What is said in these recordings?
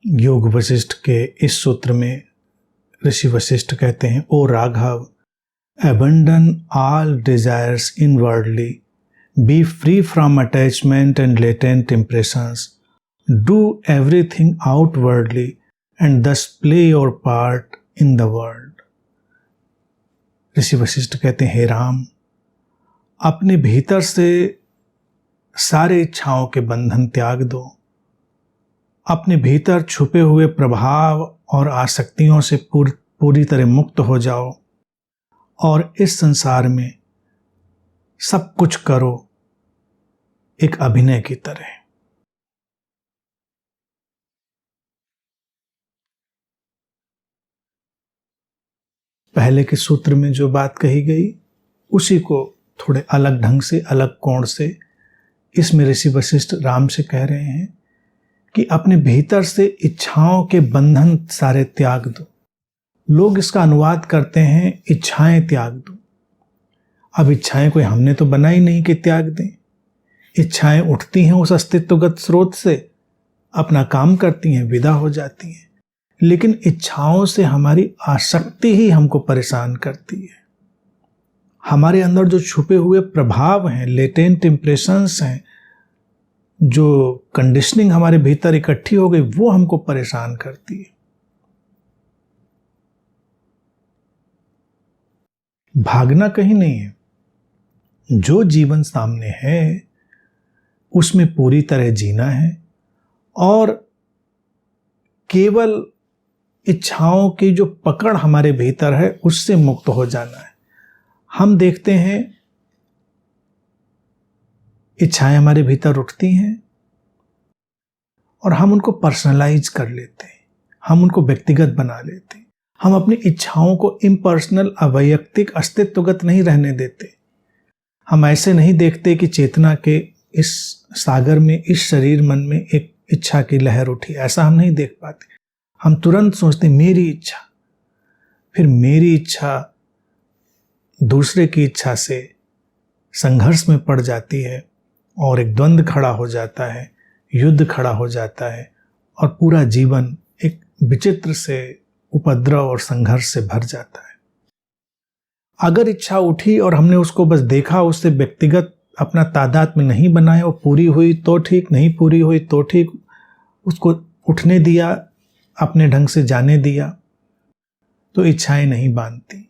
योग वशिष्ठ के इस सूत्र में ऋषि वशिष्ठ कहते हैं, ओ Raghav, abandon all desires inwardly, be free from attachment and latent impressions, do everything outwardly and thus play your part in the world. ऋषि वशिष्ठ कहते हैं, हे राम, अपने भीतर से सारे इच्छाओं के बंधन त्याग दो, अपने भीतर छुपे हुए प्रभाव और आसक्तियों से पूरी तरह मुक्त हो जाओ और इस संसार में सब कुछ करो एक अभिनय की तरह। पहले के सूत्र में जो बात कही गई उसी को थोड़े अलग ढंग से, अलग कोण से इसमें ऋषि वशिष्ठ राम से कह रहे हैं कि अपने भीतर से इच्छाओं के बंधन सारे त्याग दो। लोग इसका अनुवाद करते हैं इच्छाएं त्याग दो। अब इच्छाएं कोई हमने तो बनाई नहीं कि त्याग दें। इच्छाएं उठती हैं उस अस्तित्वगत स्रोत से, अपना काम करती हैं, विदा हो जाती हैं, लेकिन इच्छाओं से हमारी आसक्ति ही हमको परेशान करती है। हमारे अंदर जो छुपे हुए प्रभाव हैं, लेटेंट इंप्रेशंस हैं, जो कंडीशनिंग हमारे भीतर इकट्ठी हो गई, वो हमको परेशान करती है। भागना कहीं नहीं है, जो जीवन सामने है उसमें पूरी तरह जीना है और केवल इच्छाओं की जो पकड़ हमारे भीतर है उससे मुक्त हो जाना है। हम देखते हैं इच्छाएं हमारे भीतर उठती हैं और हम उनको पर्सनलाइज कर लेते हैं, हम उनको व्यक्तिगत बना लेते हैं। हम अपनी इच्छाओं को इम्पर्सनल, अवैयक्तिक, अस्तित्वगत नहीं रहने देते। हम ऐसे नहीं देखते कि चेतना के इस सागर में, इस शरीर मन में एक इच्छा की लहर उठी, ऐसा हम नहीं देख पाते। हम तुरंत सोचते मेरी इच्छा, फिर मेरी इच्छा दूसरे की इच्छा से संघर्ष में पड़ जाती है और एक द्वंद्व खड़ा हो जाता है, युद्ध खड़ा हो जाता है और पूरा जीवन एक विचित्र से उपद्रव और संघर्ष से भर जाता है। अगर इच्छा उठी और हमने उसको बस देखा, उससे व्यक्तिगत अपना तादात्म्य नहीं बनाया, वो पूरी हुई तो ठीक, नहीं पूरी हुई तो ठीक, उसको उठने दिया, अपने ढंग से जाने दिया, तो इच्छाएं नहीं बांधती।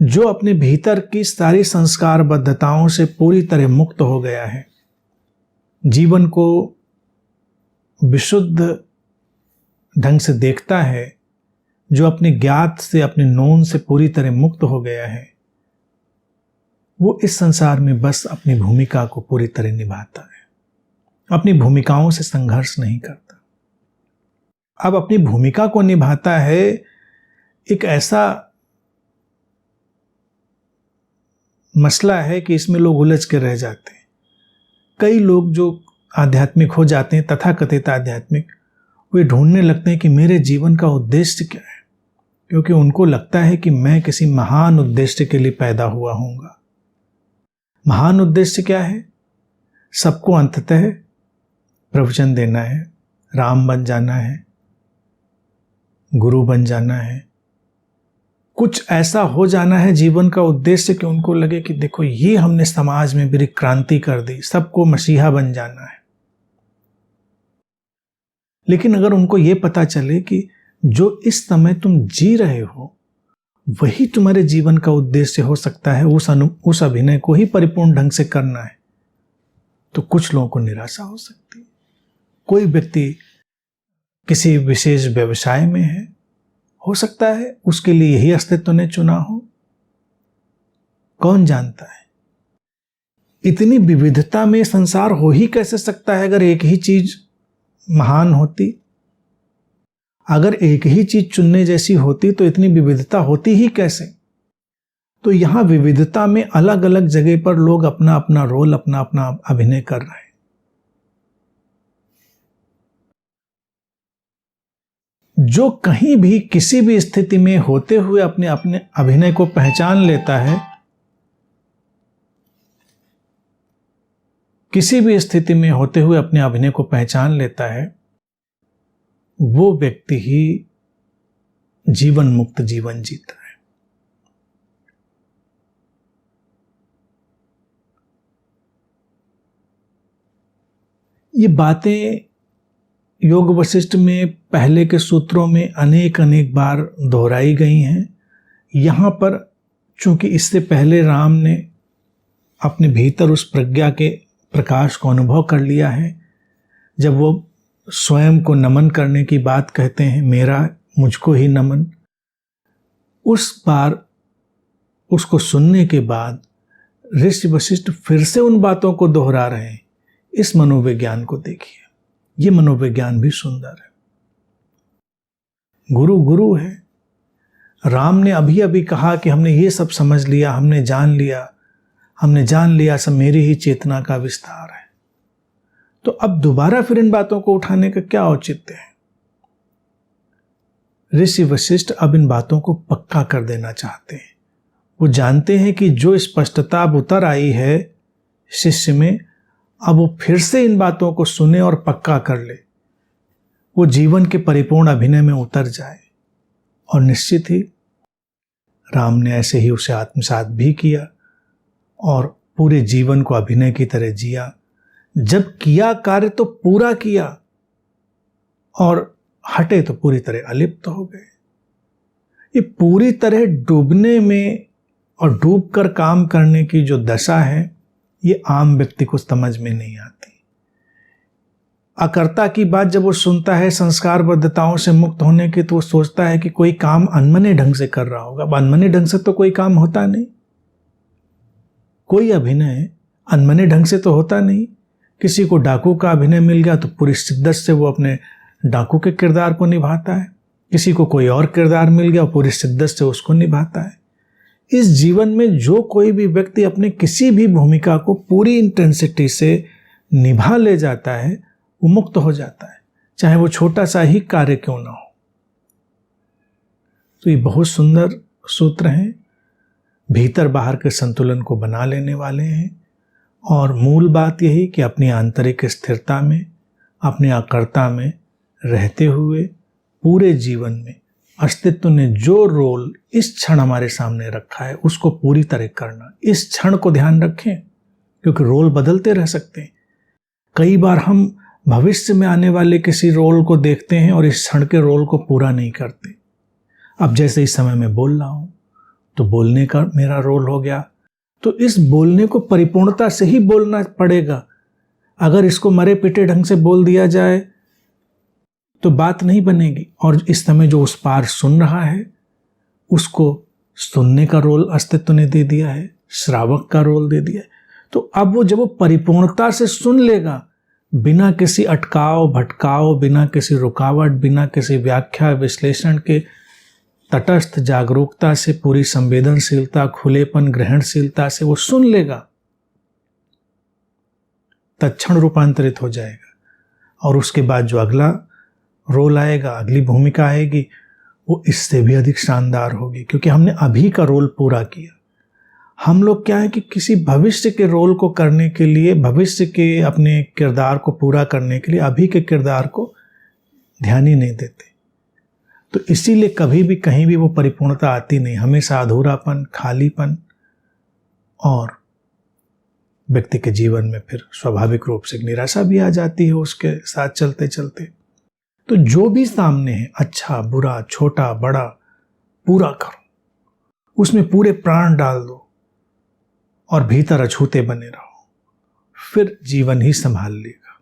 जो अपने भीतर की सारी संस्कारबद्धताओं से पूरी तरह मुक्त हो गया है, जीवन को विशुद्ध ढंग से देखता है, जो अपने ज्ञात से, अपने नोन से पूरी तरह मुक्त हो गया है, वो इस संसार में बस अपनी भूमिका को पूरी तरह निभाता है, अपनी भूमिकाओं से संघर्ष नहीं करता। अब अपनी भूमिका को निभाता है, एक ऐसा मसला है कि इसमें लोग उलझ के रह जाते हैं। कई लोग जो आध्यात्मिक हो जाते हैं, तथाकथित आध्यात्मिक, वे ढूंढने लगते हैं कि मेरे जीवन का उद्देश्य क्या है, क्योंकि उनको लगता है कि मैं किसी महान उद्देश्य के लिए पैदा हुआ हूँगा। महान उद्देश्य क्या है? सबको अंततः प्रवचन देना है, राम बन जाना है, गुरु बन जाना है, कुछ ऐसा हो जाना है जीवन का उद्देश्य कि उनको लगे कि देखो ये हमने समाज में बड़ी क्रांति कर दी, सबको मसीहा बन जाना है। लेकिन अगर उनको ये पता चले कि जो इस समय तुम जी रहे हो वही तुम्हारे जीवन का उद्देश्य हो सकता है, उस अभिनय को ही परिपूर्ण ढंग से करना है, तो कुछ लोगों को निराशा हो सकती है। कोई व्यक्ति किसी विशेष व्यवसाय में है, हो सकता है उसके लिए यही अस्तित्व ने चुना हो, कौन जानता है। इतनी विविधता में संसार हो ही कैसे सकता है अगर एक ही चीज महान होती। अगर एक ही चीज चुनने जैसी होती तो इतनी विविधता होती ही कैसे। तो यहां विविधता में अलग अलग जगह पर लोग अपना अपना रोल, अपना अपना अभिनय कर रहे हैं। जो कहीं भी किसी भी स्थिति में होते हुए अपने अपने अभिनय को पहचान लेता है, किसी भी स्थिति में होते हुए अपने अभिनय को पहचान लेता है, वो व्यक्ति ही जीवन मुक्त जीवन जीता है। ये बातें योग वशिष्ठ में पहले के सूत्रों में अनेक अनेक बार दोहराई गई हैं। यहाँ पर चूंकि इससे पहले राम ने अपने भीतर उस प्रज्ञा के प्रकाश को अनुभव कर लिया है, जब वो स्वयं को नमन करने की बात कहते हैं, मेरा मुझको ही नमन, उस बार उसको सुनने के बाद ऋषि वशिष्ठ फिर से उन बातों को दोहरा रहे हैं। इस मनोविज्ञान को देखिए, ये मनोविज्ञान भी सुंदर है। गुरु गुरु है। राम ने अभी अभी कहा कि हमने ये सब समझ लिया, हमने जान लिया सब मेरी ही चेतना का विस्तार है। तो अब दोबारा फिर इन बातों को उठाने का क्या औचित्य है? ऋषि वशिष्ठ अब इन बातों को पक्का कर देना चाहते हैं। वो जानते हैं कि जो स्पष्टता अब उतर आई है शिष्य में, अब वो फिर से इन बातों को सुने और पक्का कर ले, वो जीवन के परिपूर्ण अभिनय में उतर जाए। और निश्चित ही राम ने ऐसे ही उसे आत्मसात भी किया और पूरे जीवन को अभिनय की तरह जिया। जब किया कार्य तो पूरा किया और हटे तो पूरी तरह अलिप्त हो गए। ये पूरी तरह डूबने में और डूबकर काम करने की जो दशा है, ये आम व्यक्ति को समझ में नहीं आती। अकर्ता की बात जब वो सुनता है संस्कारबद्धताओं से मुक्त होने की, तो वो सोचता है कि कोई काम अनमने ढंग से कर रहा होगा। अब अनमने ढंग से तो कोई काम होता नहीं, कोई अभिनय अनमने ढंग से तो होता नहीं। किसी को डाकू का अभिनय मिल गया तो पूरी शिद्दत से वो अपने डाकू के किरदार को निभाता है। किसी को कोई और किरदार मिल गया, पूरी शिद्दत से उसको निभाता है। इस जीवन में जो कोई भी व्यक्ति अपने किसी भी भूमिका को पूरी इंटेंसिटी से निभा ले जाता है, वो मुक्त हो जाता है, चाहे वो छोटा सा ही कार्य क्यों ना हो। तो ये बहुत सुंदर सूत्र हैं, भीतर बाहर के संतुलन को बना लेने वाले हैं। और मूल बात यही कि अपनी आंतरिक स्थिरता में, अपने अकर्ता में रहते हुए पूरे जीवन में अस्तित्व ने जो रोल इस क्षण हमारे सामने रखा है उसको पूरी तरह करना। इस क्षण को ध्यान रखें, क्योंकि रोल बदलते रह सकते हैं। कई बार हम भविष्य में आने वाले किसी रोल को देखते हैं और इस क्षण के रोल को पूरा नहीं करते। अब जैसे इस समय मैं बोल रहा हूं, तो बोलने का मेरा रोल हो गया, तो इस बोलने को परिपूर्णता से ही बोलना पड़ेगा। अगर इसको मरे पिटे ढंग से बोल दिया जाए तो बात नहीं बनेगी। और इस समय जो उस पार सुन रहा है, उसको सुनने का रोल अस्तित्व ने दे दिया है, श्रावक का रोल दे दिया है। तो अब वो जब वो परिपूर्णता से सुन लेगा, बिना किसी अटकाव भटकाव, बिना किसी रुकावट, बिना किसी व्याख्या विश्लेषण के, तटस्थ जागरूकता से, पूरी संवेदनशीलता, खुलेपन, ग्रहणशीलता से वो सुन लेगा, तत्क्षण रूपांतरित हो जाएगा। और उसके बाद जो अगला रोल आएगा, अगली भूमिका आएगी, वो इससे भी अधिक शानदार होगी, क्योंकि हमने अभी का रोल पूरा किया। हम लोग क्या है कि किसी भविष्य के रोल को करने के लिए, भविष्य के अपने किरदार को पूरा करने के लिए अभी के किरदार को ध्यान ही नहीं देते। तो इसीलिए कभी भी कहीं भी वो परिपूर्णता आती नहीं, हमेशा अधूरापन, खालीपन, और व्यक्ति के जीवन में फिर स्वाभाविक रूप से निराशा भी आ जाती है उसके साथ चलते चलते। तो जो भी सामने है, अच्छा बुरा, छोटा बड़ा, पूरा करो, उसमें पूरे प्राण डाल दो और भीतर अछूते बने रहो, फिर जीवन ही संभाल लेगा।